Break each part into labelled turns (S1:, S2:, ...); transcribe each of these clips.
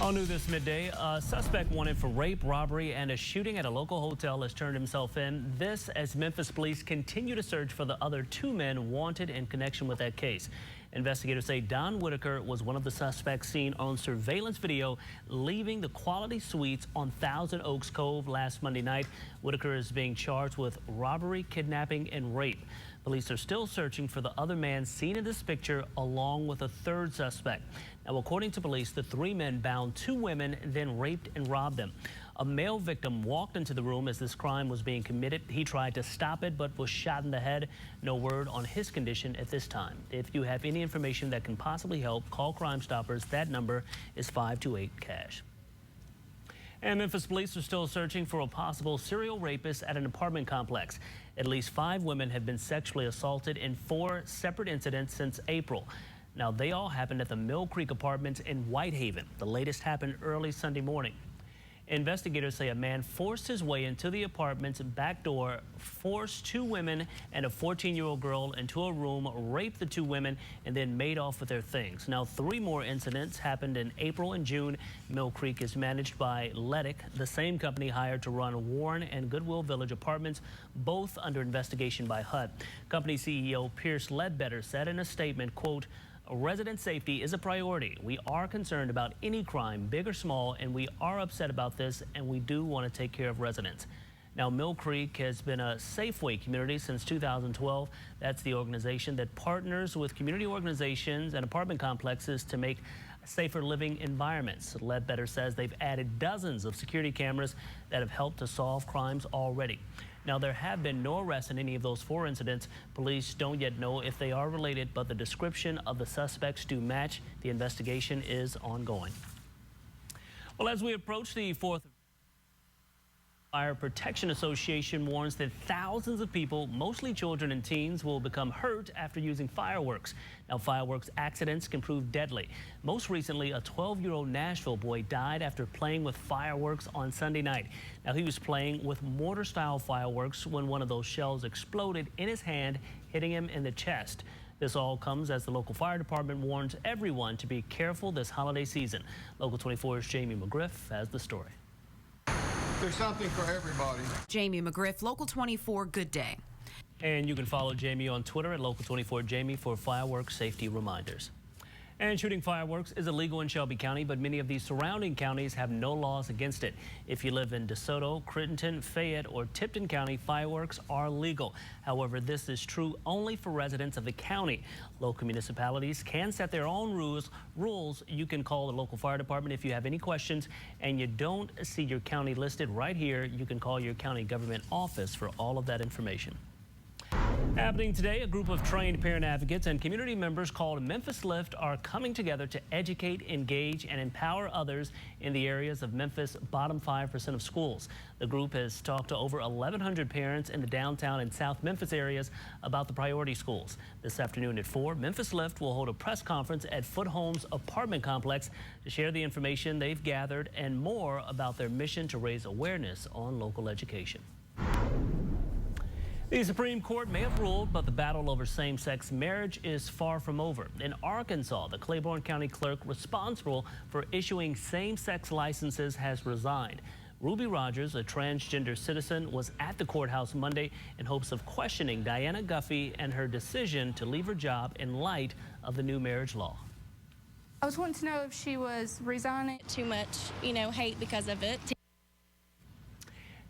S1: All new this midday, a suspect wanted for rape, robbery, and a shooting at a local hotel has turned himself in. This as Memphis police continue to search for the other two men wanted in connection with that case. Investigators say Don Whitaker was one of the suspects seen on surveillance video leaving the Quality Suites on Thousand Oaks Cove last Monday night. Whitaker is being charged with robbery, kidnapping, and rape. Police are still searching for the other man seen in this picture along with a third suspect. Now, according to police, the three men bound two women, then raped and robbed them. A male victim walked into the room as this crime was being committed. He tried to stop it, but was shot in the head. No word on his condition at this time. If you have any information that can possibly help, call Crime Stoppers. That number is 528-CASH. And Memphis police are still searching for a possible serial rapist at an apartment complex. At least 5 women have been sexually assaulted in 4 separate incidents since April. Now, they all happened at the Mill Creek Apartments in Whitehaven. The latest happened early Sunday morning. Investigators say a man forced his way into the apartment's back door, forced 2 women and a 14-year-old girl into a room, raped the 2 women, and then made off with their things. Now, 3 more incidents happened in April and June. Mill Creek is managed by Ledick, the same company hired to run Warren and Goodwill Village apartments, both under investigation by HUD. Company CEO Pierce Ledbetter said in a statement, quote, "Resident safety is a priority. We are concerned about any crime, big or small, and we are upset about this, and we do want to take care of residents." Now, Mill Creek has been a Safeway community since 2012. That's the organization that partners with community organizations and apartment complexes to make safer living environments. Ledbetter says they've added dozens of security cameras that have helped to solve crimes already. Now, there have been no arrests in any of those 4 incidents. Police don't yet know if they are related, but the description of the suspects do match. The investigation is ongoing. Well, as we approach the 4th, Fire Protection Association warns that thousands of people, mostly children and teens, will become hurt after using fireworks. Now, fireworks accidents can prove deadly. Most recently, a 12-year-old Nashville boy died after playing with fireworks on Sunday night. Now, he was playing with mortar-style fireworks when one of those shells exploded in his hand, hitting him in the chest. This all comes as the local fire department warns everyone to be careful this holiday season. Local 24's Jamie McGriff has the story.
S2: There's something for everybody.
S3: Jamie McGriff, Local 24, good day.
S1: And you can follow Jamie on Twitter at Local 24 Jamie for fireworks safety reminders. And shooting fireworks is illegal in Shelby County, but many of these surrounding counties have no laws against it. If you live in DeSoto, Crittenton, Fayette, or Tipton County, fireworks are legal. However, this is true only for residents of the county. Local municipalities can set their own rules. You can call the local fire department if you have any questions and you don't see your county listed right here. You can call your county government office for all of that information. Happening today, a group of trained parent advocates and community members called Memphis Lift are coming together to educate, engage, and empower others in the areas of Memphis' bottom 5% of schools. The group has talked to over 1,100 parents in the downtown and South Memphis areas about the priority schools. This afternoon at 4, Memphis Lift will hold a press conference at Foot Homes apartment complex to share the information they've gathered and more about their mission to raise awareness on local education. The Supreme Court may have ruled, but the battle over same-sex marriage is far from over. In Arkansas, the Claiborne County clerk responsible for issuing same-sex licenses has resigned. Ruby Rogers, a transgender citizen, was at the courthouse Monday in hopes of questioning Diana Guffey and her decision to leave her job in light of the new marriage law.
S4: I was wanting to know if she was resigning.
S5: Too much, hate because of it.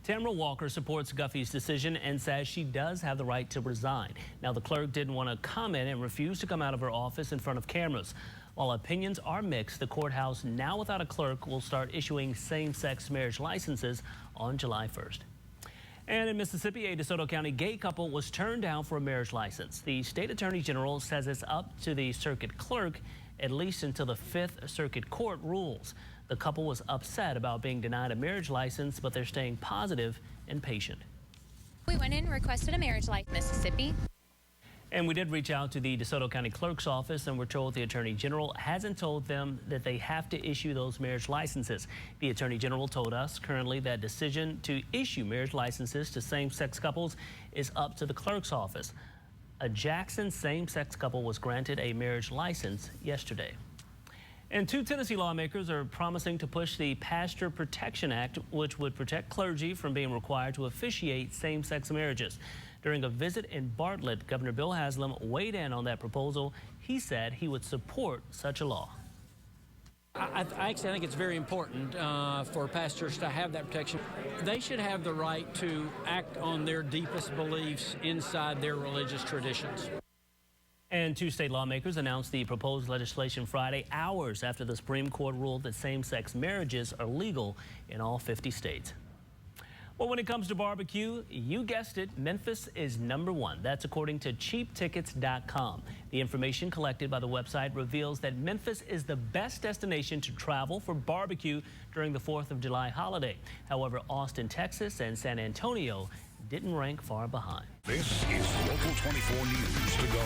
S1: Tamara Walker supports Guffey's decision and says she does have the right to resign. Now, the clerk didn't want to comment and refused to come out of her office in front of cameras. While opinions are mixed, the courthouse, now without a clerk, will start issuing same-sex marriage licenses on July 1st. And in Mississippi, a DeSoto County gay couple was turned down for a marriage license. The state attorney general says it's up to the circuit clerk, at least until the 5th Circuit Court rules. The couple was upset about being denied a marriage license, but they're staying positive and patient.
S5: We went in and requested a marriage license in Mississippi.
S1: And we did reach out to the DeSoto County Clerk's office, and we're told the Attorney General hasn't told them that they have to issue those marriage licenses. The Attorney General told us currently that decision to issue marriage licenses to same-sex couples is up to the Clerk's office. A Jackson same-sex couple was granted a marriage license yesterday. And two Tennessee lawmakers are promising to push the Pastor Protection Act, which would protect clergy from being required to officiate same-sex marriages. During a visit in Bartlett, Governor Bill Haslam weighed in on that proposal. He said he would support such a law.
S6: I actually think it's very important for pastors to have that protection. They should have the right to act on their deepest beliefs inside their religious traditions.
S1: And two state lawmakers announced the proposed legislation Friday, hours after the Supreme Court ruled that same-sex marriages are legal in all 50 states. Well, when it comes to barbecue, you guessed it, Memphis is #1. That's according to cheaptickets.com. The information collected by the website reveals that Memphis is the best destination to travel for barbecue during the 4th of July holiday. However, Austin, Texas and San Antonio didn't rank far behind.
S7: This is Local 24 News to go.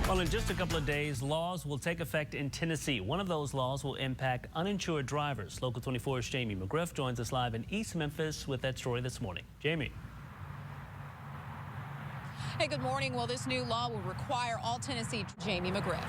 S1: Well, in just a couple of days, laws will take effect in Tennessee. One of those laws will impact uninsured drivers. Local 24's Jamie McGriff joins us live in East Memphis with that story this morning. Jamie.
S8: Hey, good morning. Well, this new law will require all Tennessee. Jamie McGriff.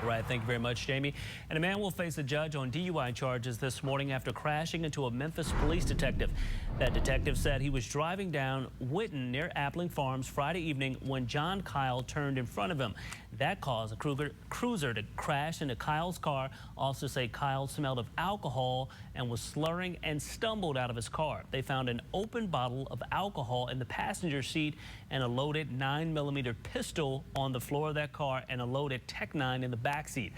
S1: Right, thank you very much, Jamie. And a man will face a judge on DUI charges this morning after crashing into a Memphis police detective. That detective said he was driving down Witten near Appling Farms Friday evening when John Kyle turned in front of him. That caused a cruiser to crash into Kyle's car. Officers say Kyle smelled of alcohol and was slurring and stumbled out of his car. They found an open bottle of alcohol in the passenger seat and a loaded 9mm pistol on the floor of that car and a loaded Tech-9 in the backseat.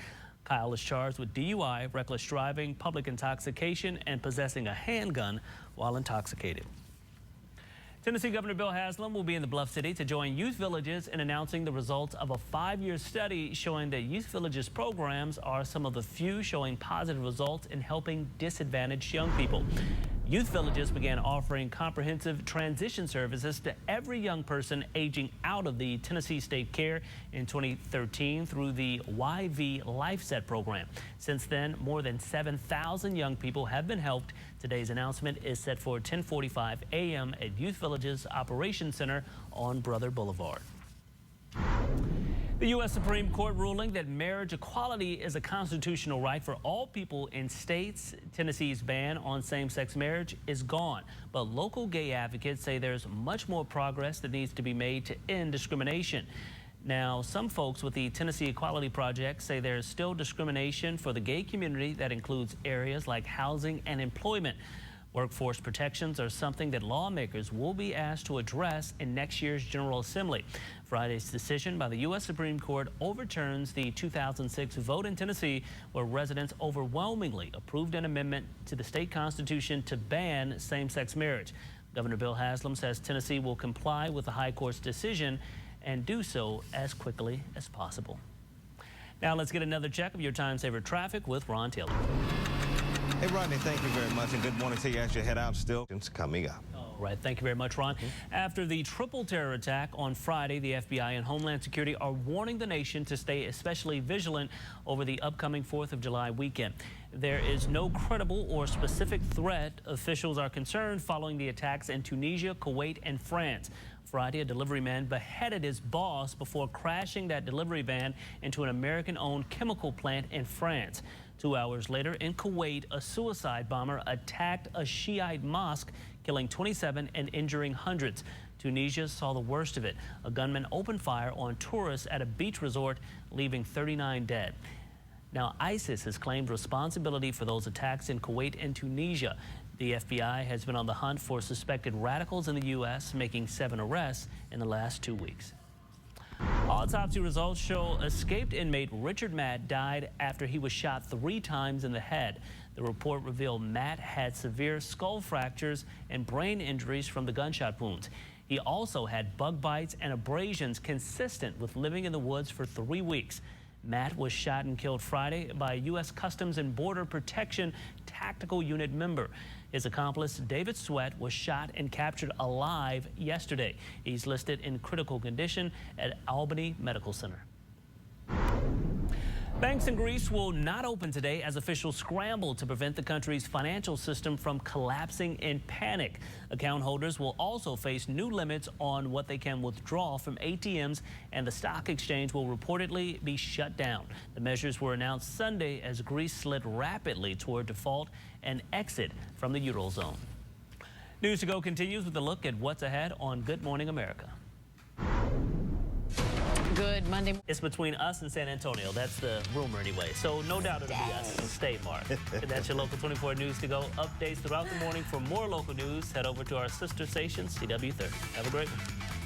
S1: Kyle is charged with DUI, reckless driving, public intoxication, and possessing a handgun while intoxicated. Tennessee Governor Bill Haslam will be in the Bluff City to join youth villages in announcing the results of a 5-year study showing that youth villages programs are some of the few showing positive results in helping disadvantaged young people. Youth villages began offering comprehensive transition services to every young person aging out of the Tennessee State Care in 2013 through the YV LifeSet program. Since then, more than 7,000 young people have been helped. Today's announcement is set for 10:45 a.m. at Youth Villages Operations Center on Brother Boulevard. The U.S. Supreme Court ruling that marriage equality is a constitutional right for all people in states. Tennessee's ban on same-sex marriage is gone, but local gay advocates say there's much more progress that needs to be made to end discrimination. Now, some folks with the Tennessee Equality Project say there's still discrimination for the gay community that includes areas like housing and employment. Workforce protections are something that lawmakers will be asked to address in next year's General Assembly. Friday's decision by the U.S. Supreme Court overturns the 2006 vote in Tennessee where residents overwhelmingly approved an amendment to the state constitution to ban same-sex marriage. Governor Bill Haslam says Tennessee will comply with the High Court's decision and do so as quickly as possible. Now let's get another check of your time-saver traffic with Ron Taylor.
S9: Hey, Rodney, thank you very much, and good morning to you as you head out still. It's coming up.
S1: All right, thank you very much, Ron. After the triple terror attack on Friday, the FBI and Homeland Security are warning the nation to stay especially vigilant over the upcoming 4th of July weekend. There is no credible or specific threat, officials are concerned, following the attacks in Tunisia, Kuwait, and France. Friday, a delivery man beheaded his boss before crashing that delivery van into an American-owned chemical plant in France. 2 hours later, in Kuwait, a suicide bomber attacked a Shiite mosque, killing 27 and injuring hundreds. Tunisia saw the worst of it. A gunman opened fire on tourists at a beach resort, leaving 39 dead. Now, ISIS has claimed responsibility for those attacks in Kuwait and Tunisia. The FBI has been on the hunt for suspected radicals in the U.S., making 7 arrests in the last 2 weeks. Autopsy results show escaped inmate Richard Matt died after he was shot 3 times in the head. The report revealed Matt had severe skull fractures and brain injuries from the gunshot wounds. He also had bug bites and abrasions consistent with living in the woods for 3 weeks. Matt was shot and killed Friday by a U.S. Customs and Border Protection Tactical Unit member. His accomplice, David Sweat, was shot and captured alive yesterday. He's listed in critical condition at Albany Medical Center. Banks in Greece will not open today as officials scramble to prevent the country's financial system from collapsing in panic. Account holders will also face new limits on what they can withdraw from ATMs, and the stock exchange will reportedly be shut down. The measures were announced Sunday as Greece slid rapidly toward default and exit from the Eurozone. News to Go continues with a look at what's ahead on Good Morning America.
S8: Good Monday.
S1: It's between us and San Antonio. That's the rumor anyway. So no doubt it'll be us. Stay, Mark. That's your Local 24 News to Go. Updates throughout the morning. For more local news, head over to our sister station, CW30. Have a great one.